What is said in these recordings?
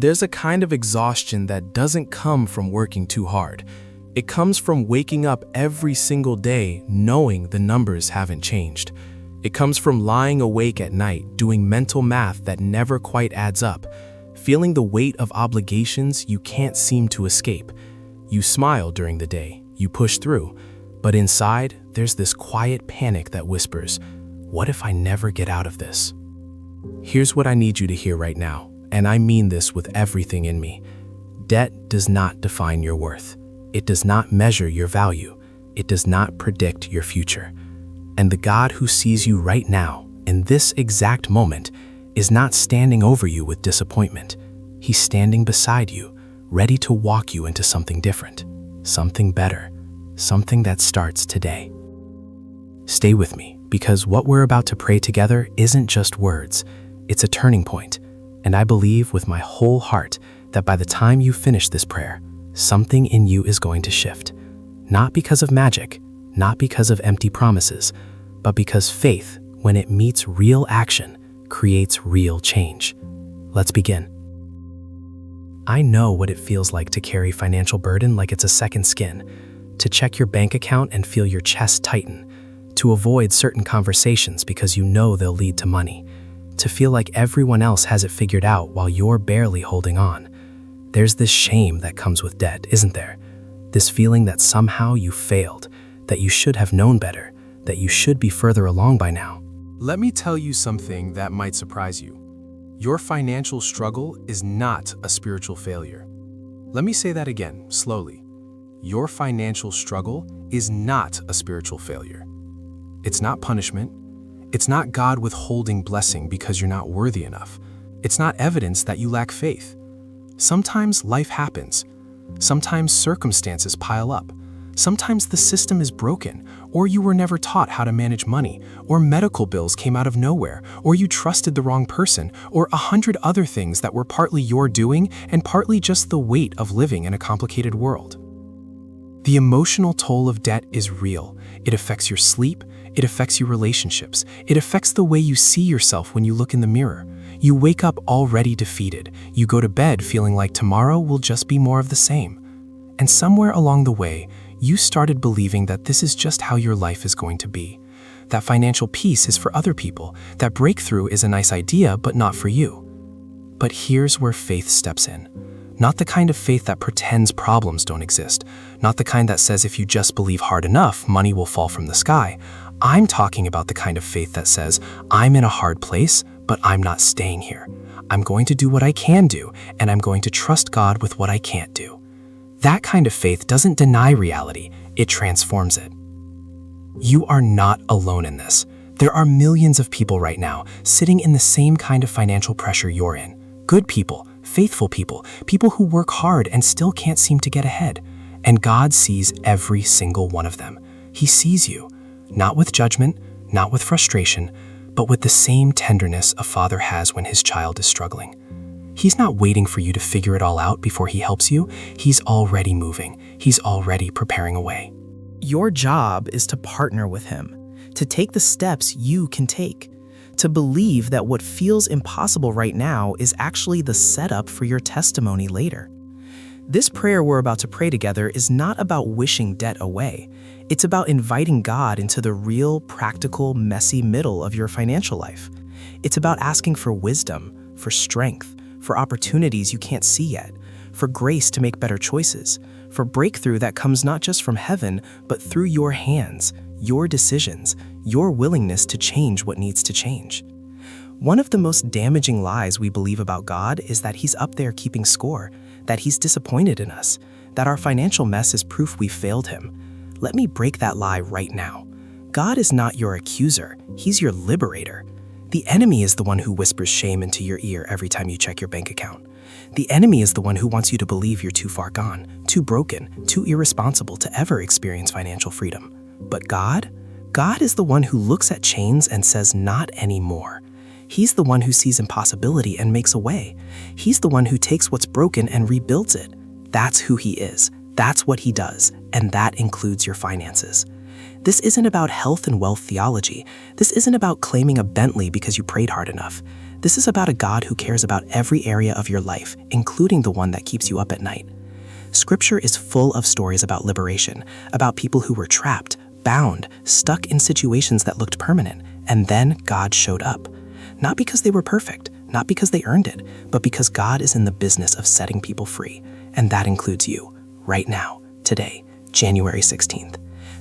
There's a kind of exhaustion that doesn't come from working too hard. It comes from waking up every single day knowing the numbers haven't changed. It comes from lying awake at night doing mental math that never quite adds up, feeling the weight of obligations you can't seem to escape. You smile during the day, you push through, but inside there's this quiet panic that whispers, "What if I never get out of this?" Here's what I need you to hear right now, and I mean this with everything in me. Debt does not define your worth. It does not measure your value. It does not predict your future. And the God who sees you right now, in this exact moment, is not standing over you with disappointment. He's standing beside you, ready to walk you into something different, something better, something that starts today. Stay with me, because what we're about to pray together isn't just words. It's a turning point, and I believe with my whole heart that by the time you finish this prayer, something in you is going to shift. Not because of magic, not because of empty promises, but because faith, when it meets real action, creates real change. Let's begin. I know what it feels like to carry financial burden like it's a second skin, to check your bank account and feel your chest tighten, to avoid certain conversations because you know they'll lead to money, to feel like everyone else has it figured out while you're barely holding on. There's this shame that comes with debt, isn't there? This feeling that somehow you failed, that you should have known better, that you should be further along by now. Let me tell you something that might surprise you. Your financial struggle is not a spiritual failure. Let me say that again, slowly. Your financial struggle is not a spiritual failure. It's not punishment. It's not God withholding blessing because you're not worthy enough. It's not evidence that you lack faith. Sometimes life happens. Sometimes circumstances pile up. Sometimes the system is broken, or you were never taught how to manage money, or medical bills came out of nowhere, or you trusted the wrong person, or 100 other things that were partly your doing and partly just the weight of living in a complicated world. The emotional toll of debt is real. It affects your sleep, it affects your relationships, it affects the way you see yourself when you look in the mirror. You wake up already defeated. You go to bed feeling like tomorrow will just be more of the same. And somewhere along the way, you started believing that this is just how your life is going to be. That financial peace is for other people. That breakthrough is a nice idea, but not for you. But here's where faith steps in. Not the kind of faith that pretends problems don't exist. Not the kind that says if you just believe hard enough, money will fall from the sky. I'm talking about the kind of faith that says, I'm in a hard place, but I'm not staying here. I'm going to do what I can do, and I'm going to trust God with what I can't do. That kind of faith doesn't deny reality, it transforms it. You are not alone in this. There are millions of people right now sitting in the same kind of financial pressure you're in. Good people, faithful people, people who work hard and still can't seem to get ahead. And God sees every single one of them. He sees you, not with judgment, not with frustration, but with the same tenderness a father has when his child is struggling. He's not waiting for you to figure it all out before he helps you. He's already moving. He's already preparing a way. Your job is to partner with him, to take the steps you can take, to believe that what feels impossible right now is actually the setup for your testimony later. This prayer we're about to pray together is not about wishing debt away. It's about inviting God into the real, practical, messy middle of your financial life. It's about asking for wisdom, for strength, for opportunities you can't see yet, for grace to make better choices, for breakthrough that comes not just from heaven, but through your hands, your decisions, your willingness to change what needs to change. One of the most damaging lies we believe about God is that he's up there keeping score, that he's disappointed in us, that our financial mess is proof we failed him. Let me break that lie right now. God is not your accuser, he's your liberator. The enemy is the one who whispers shame into your ear every time you check your bank account. The enemy is the one who wants you to believe you're too far gone, too broken, too irresponsible to ever experience financial freedom. But God is the one who looks at chains and says, not anymore. He's the one who sees impossibility and makes a way. He's the one who takes what's broken and rebuilds it. That's who he is. That's what he does. And that includes your finances. This isn't about health and wealth theology. This isn't about claiming a Bentley because you prayed hard enough. This is about a God who cares about every area of your life, including the one that keeps you up at night. Scripture is full of stories about liberation, about people who were trapped, bound, stuck in situations that looked permanent, and then God showed up. Not because they were perfect, not because they earned it, but because God is in the business of setting people free, and that includes you, right now, today, January 16th.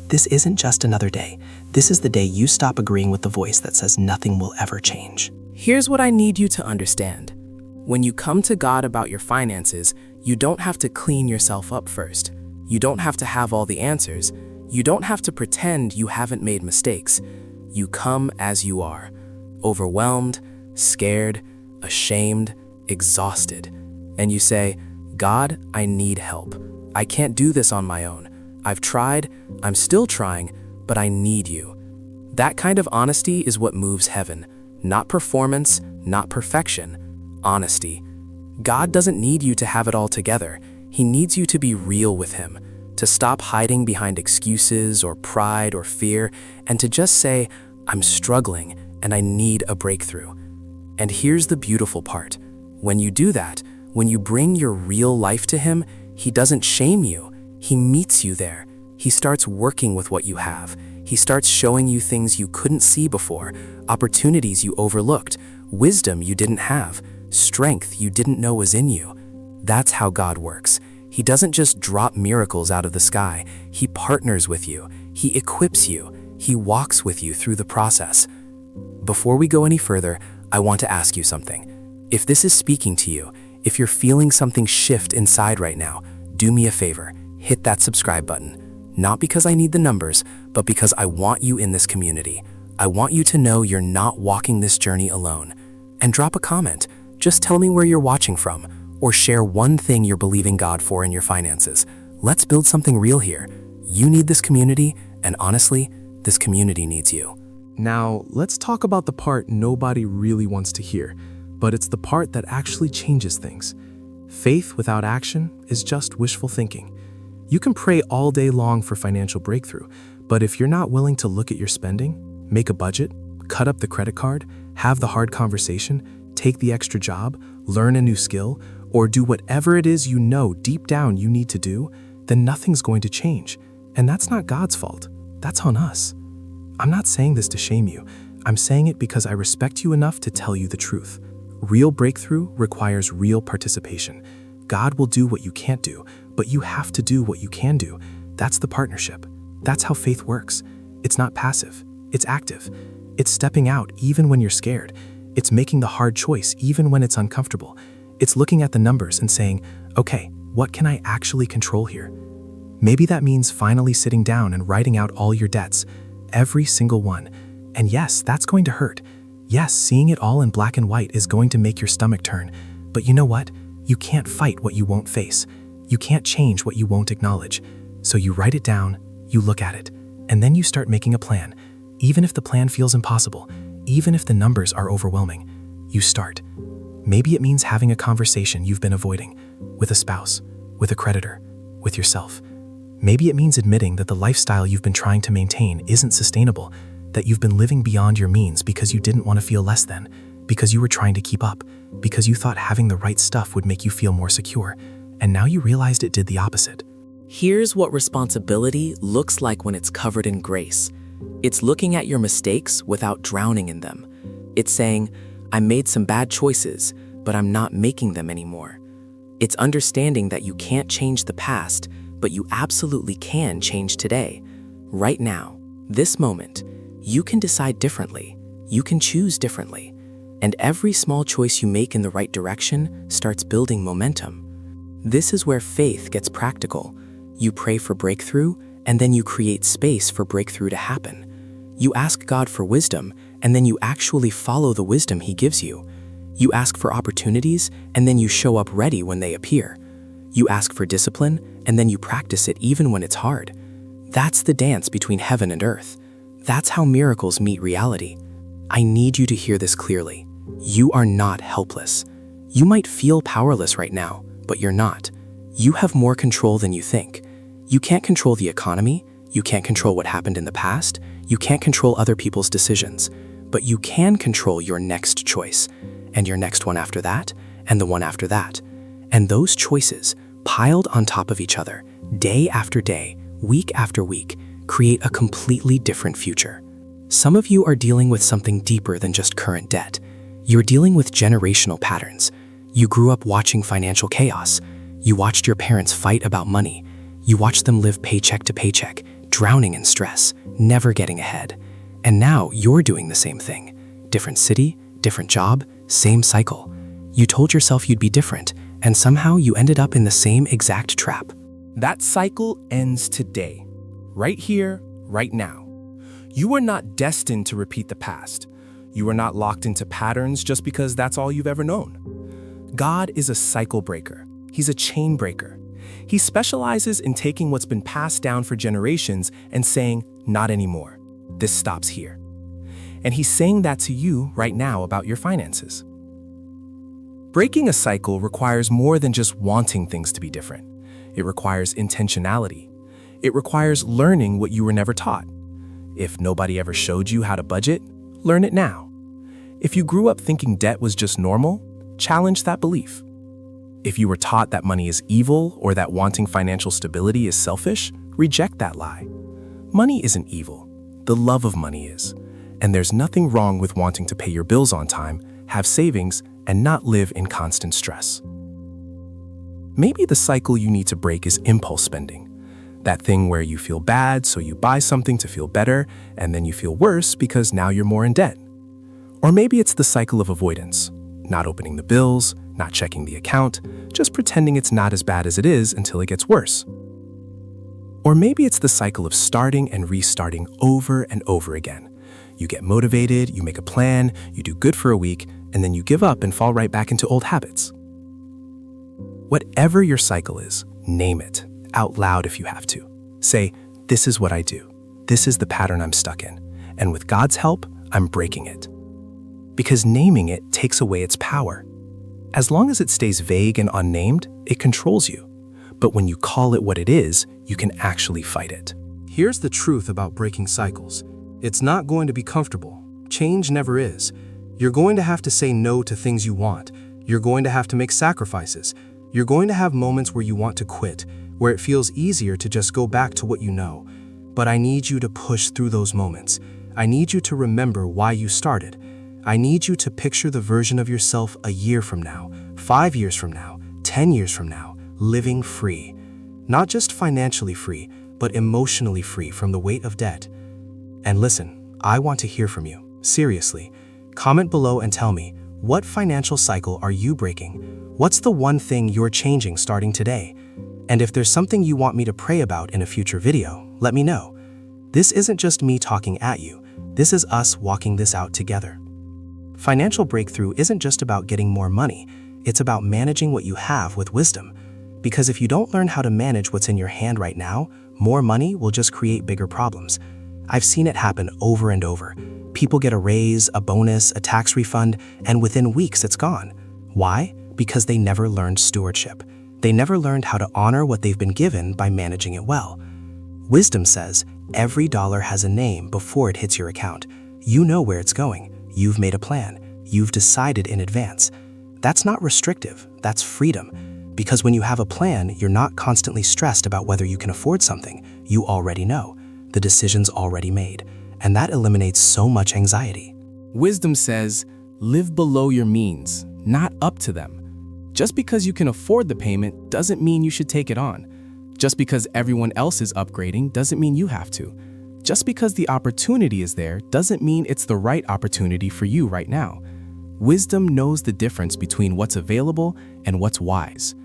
This isn't just another day. This is the day you stop agreeing with the voice that says nothing will ever change. Here's what I need you to understand. When you come to God about your finances, you don't have to clean yourself up first. You don't have to have all the answers. You don't have to pretend you haven't made mistakes. You come as you are, overwhelmed, scared, ashamed, exhausted. And you say, God, I need help. I can't do this on my own. I've tried, I'm still trying, but I need you. That kind of honesty is what moves heaven. Not performance, not perfection. Honesty. God doesn't need you to have it all together. He needs you to be real with Him, to stop hiding behind excuses or pride or fear, and to just say, I'm struggling and I need a breakthrough. And here's the beautiful part. When you do that, when you bring your real life to Him, He doesn't shame you. He meets you there. He starts working with what you have. He starts showing you things you couldn't see before, opportunities you overlooked, wisdom you didn't have, strength you didn't know was in you. That's how God works. He doesn't just drop miracles out of the sky. He partners with you. He equips you. He walks with you through the process. Before we go any further, I want to ask you something. If this is speaking to you, if you're feeling something shift inside right now, do me a favor. Hit that subscribe button. Not because I need the numbers, but because I want you in this community. I want you to know you're not walking this journey alone. And drop a comment. Just tell me where you're watching from, or share one thing you're believing God for in your finances. Let's build something real here. You need this community, and honestly, this community needs you. Now, let's talk about the part nobody really wants to hear, but it's the part that actually changes things. Faith without action is just wishful thinking. You can pray all day long for financial breakthrough, but if you're not willing to look at your spending, make a budget, cut up the credit card, have the hard conversation, take the extra job, learn a new skill, or do whatever it is you know deep down you need to do, then nothing's going to change. And that's not God's fault. That's on us. I'm not saying this to shame you. I'm saying it because I respect you enough to tell you the truth. Real breakthrough requires real participation. God will do what you can't do, but you have to do what you can do. That's the partnership. That's how faith works. It's not passive. It's active. It's stepping out even when you're scared. It's making the hard choice even when it's uncomfortable. It's looking at the numbers and saying, okay, what can I actually control here? Maybe that means finally sitting down and writing out all your debts, every single one. And yes, that's going to hurt. Yes, seeing it all in black and white is going to make your stomach turn. But you know what? You can't fight what you won't face. You can't change what you won't acknowledge. So you write it down, you look at it, and then you start making a plan. Even if the plan feels impossible, even if the numbers are overwhelming, you start. Maybe it means having a conversation you've been avoiding, with a spouse, with a creditor, with yourself. Maybe it means admitting that the lifestyle you've been trying to maintain isn't sustainable, that you've been living beyond your means because you didn't want to feel less than, because you were trying to keep up, because you thought having the right stuff would make you feel more secure, and now you realized it did the opposite. Here's what responsibility looks like when it's covered in grace. It's looking at your mistakes without drowning in them. It's saying, I made some bad choices, but I'm not making them anymore. It's understanding that you can't change the past, but you absolutely can change today. Right now, this moment, you can decide differently. You can choose differently. And every small choice you make in the right direction starts building momentum. This is where faith gets practical. You pray for breakthrough, and then you create space for breakthrough to happen. You ask God for wisdom, and then you actually follow the wisdom He gives you. You ask for opportunities, and then you show up ready when they appear. You ask for discipline, and then you practice it even when it's hard. That's the dance between heaven and earth. That's how miracles meet reality. I need you to hear this clearly. You are not helpless. You might feel powerless right now, but you're not. You have more control than you think. You can't control the economy. You can't control what happened in the past. You can't control other people's decisions. But you can control your next choice. and your next one after that, and the one after that. And those choices, piled on top of each other, day after day, week after week, create a completely different future. Some of you are dealing with something deeper than just current debt. You're dealing with generational patterns. You grew up watching financial chaos. You watched your parents fight about money. You watched them live paycheck to paycheck, drowning in stress, never getting ahead. And now you're doing the same thing. Different city, different job, same cycle. You told yourself you'd be different, and somehow you ended up in the same exact trap. That cycle ends today, right here, right now. You are not destined to repeat the past. You are not locked into patterns just because that's all you've ever known. God is a cycle breaker. He's a chain breaker. He specializes in taking what's been passed down for generations and saying, not anymore. This stops here. And he's saying that to you right now about your finances. Breaking a cycle requires more than just wanting things to be different. It requires intentionality. It requires learning what you were never taught. If nobody ever showed you how to budget, learn it now. If you grew up thinking debt was just normal, challenge that belief. If you were taught that money is evil or that wanting financial stability is selfish, reject that lie. Money isn't evil. The love of money is. And there's nothing wrong with wanting to pay your bills on time, have savings, and not live in constant stress. Maybe the cycle you need to break is impulse spending. That thing where you feel bad, so you buy something to feel better, and then you feel worse because now you're more in debt. Or maybe it's the cycle of avoidance. Not opening the bills, not checking the account, just pretending it's not as bad as it is until it gets worse. Or maybe it's the cycle of starting and restarting over and over again. You get motivated, you make a plan, you do good for a week, and then you give up and fall right back into old habits. Whatever your cycle is, name it, out loud if you have to. Say, this is what I do. This is the pattern I'm stuck in. And with God's help, I'm breaking it. Because naming it takes away its power. As long as it stays vague and unnamed, it controls you. But when you call it what it is, you can actually fight it. Here's the truth about breaking cycles. It's not going to be comfortable. Change never is. You're going to have to say no to things you want. You're going to have to make sacrifices. You're going to have moments where you want to quit, where it feels easier to just go back to what you know. But I need you to push through those moments. I need you to remember why you started. I need you to picture the version of yourself a year from now, 5 years from now, 10 years from now, living free. Not just financially free, but emotionally free from the weight of debt. And listen, I want to hear from you. Seriously. Comment below and tell me, what financial cycle are you breaking? What's the one thing you're changing starting today? And if there's something you want me to pray about in a future video, let me know. This isn't just me talking at you. This is us walking this out together. Financial breakthrough isn't just about getting more money. It's about managing what you have with wisdom. Because if you don't learn how to manage what's in your hand right now, more money will just create bigger problems. I've seen it happen over and over. People get a raise, a bonus, a tax refund, and within weeks it's gone. Why? Because they never learned stewardship. They never learned how to honor what they've been given by managing it well. Wisdom says every dollar has a name before it hits your account. You know where it's going. You've made a plan. You've decided in advance. That's not restrictive. That's freedom. Because when you have a plan, you're not constantly stressed about whether you can afford something. You already know. The decision's already made. And that eliminates so much anxiety. Wisdom says, live below your means, not up to them. Just because you can afford the payment doesn't mean you should take it on. Just because everyone else is upgrading doesn't mean you have to. Just because the opportunity is there doesn't mean it's the right opportunity for you right now. Wisdom knows the difference between what's available and what's wise.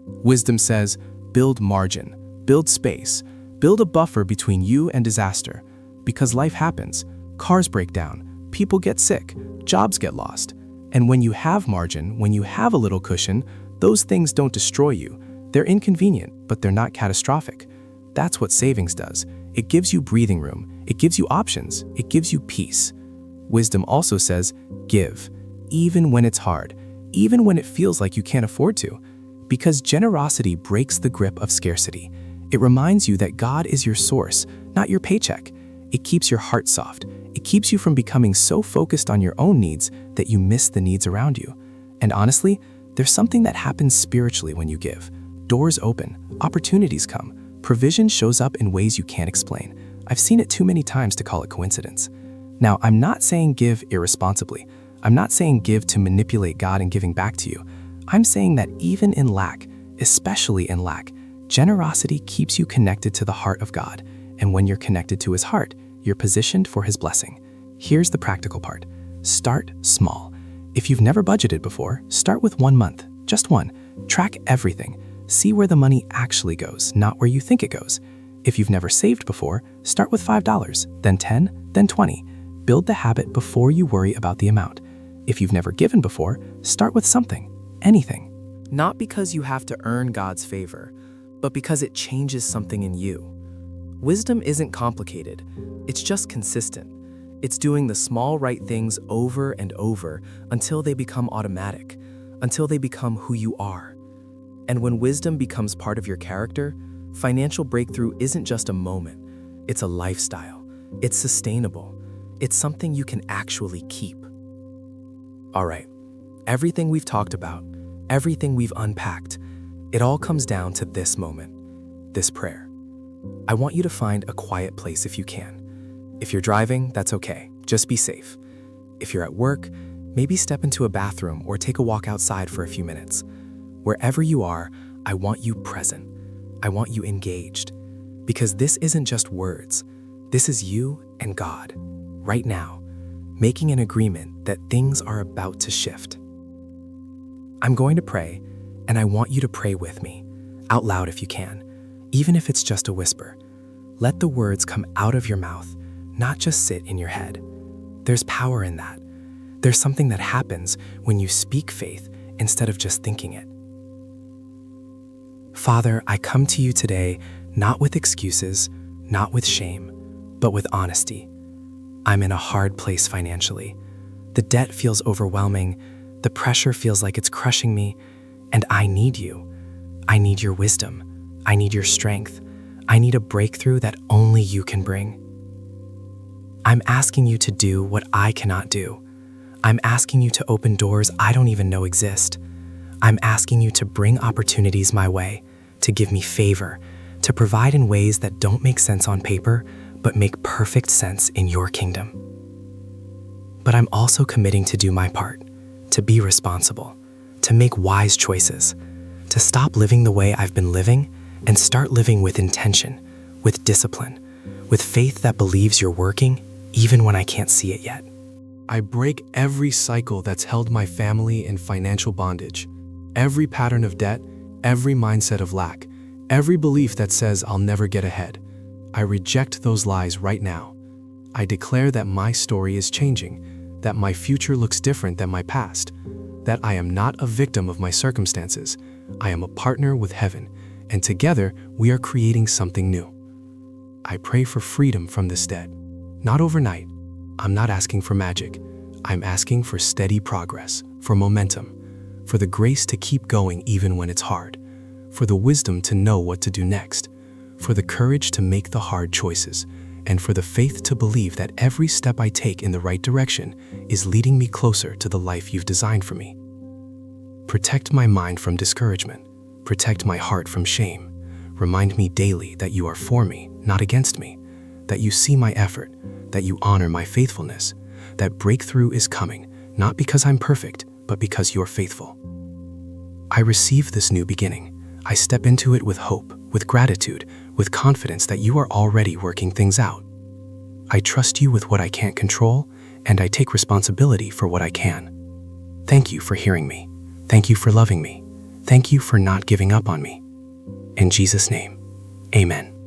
Wisdom says, build margin, build space, build a buffer between you and disaster. Because life happens, cars break down, people get sick, jobs get lost. And when you have margin, when you have a little cushion, those things don't destroy you. They're inconvenient, but they're not catastrophic. That's what savings does. It gives you breathing room. It gives you options. It gives you peace. Wisdom also says, give, even when it's hard, even when it feels like you can't afford to. Because generosity breaks the grip of scarcity. It reminds you that God is your source, not your paycheck. It keeps your heart soft. It keeps you from becoming so focused on your own needs that you miss the needs around you. And honestly, there's something that happens spiritually when you give. Doors open, opportunities come, provision shows up in ways you can't explain. I've seen it too many times to call it coincidence. Now, I'm not saying give irresponsibly. I'm not saying give to manipulate God and giving back to you. I'm saying that even in lack, especially in lack, generosity keeps you connected to the heart of God. And when you're connected to His heart, you're positioned for His blessing. Here's the practical part. Start small. If you've never budgeted before, start with 1 month, just one. Track everything. See where the money actually goes, not where you think it goes. If you've never saved before, start with $5, then 10, then 20. Build the habit before you worry about the amount. If you've never given before, start with something, anything. Not because you have to earn God's favor, but because it changes something in you. Wisdom isn't complicated, it's just consistent. It's doing the small right things over and over until they become automatic, until they become who you are. And when wisdom becomes part of your character, financial breakthrough isn't just a moment, it's a lifestyle. It's sustainable. It's something you can actually keep. All right, everything we've talked about, everything we've unpacked, it all comes down to this moment, this prayer. I want you to find a quiet place if you can. If you're driving, that's okay, just be safe. If you're at work, maybe step into a bathroom or take a walk outside for a few minutes. Wherever you are, I want you present. I want you engaged. Because this isn't just words. This is you and God, right now, making an agreement that things are about to shift. I'm going to pray, and I want you to pray with me, out loud if you can, even if it's just a whisper. Let the words come out of your mouth, not just sit in your head. There's power in that. There's something that happens when you speak faith instead of just thinking it. Father, I come to you today not with excuses, not with shame, but with honesty. I'm in a hard place financially. The debt feels overwhelming, the pressure feels like it's crushing me, and I need you. I need your wisdom. I need your strength. I need a breakthrough that only you can bring. I'm asking you to do what I cannot do. I'm asking you to open doors I don't even know exist. I'm asking you to bring opportunities my way, to give me favor, to provide in ways that don't make sense on paper, but make perfect sense in your kingdom. But I'm also committing to do my part, to be responsible, to make wise choices, to stop living the way I've been living and start living with intention, with discipline, with faith that believes you're working even when I can't see it yet. I break every cycle that's held my family in financial bondage, every pattern of debt, every mindset of lack, every belief that says I'll never get ahead. I reject those lies right now. I declare that my story is changing, that my future looks different than my past, that I am not a victim of my circumstances. I am a partner with heaven, and together we are creating something new. I pray for freedom from this debt. Not overnight. I'm not asking for magic. I'm asking for steady progress, for momentum, for the grace to keep going even when it's hard, for the wisdom to know what to do next, for the courage to make the hard choices, and for the faith to believe that every step I take in the right direction is leading me closer to the life you've designed for me. Protect my mind from discouragement. Protect my heart from shame. Remind me daily that you are for me, not against me, that you see my effort, that you honor my faithfulness, that breakthrough is coming, not because I'm perfect, but because you're faithful. I receive this new beginning. I step into it with hope, with gratitude, with confidence that you are already working things out. I trust you with what I can't control, and I take responsibility for what I can. Thank you for hearing me. Thank you for loving me. Thank you for not giving up on me. In Jesus' name, amen.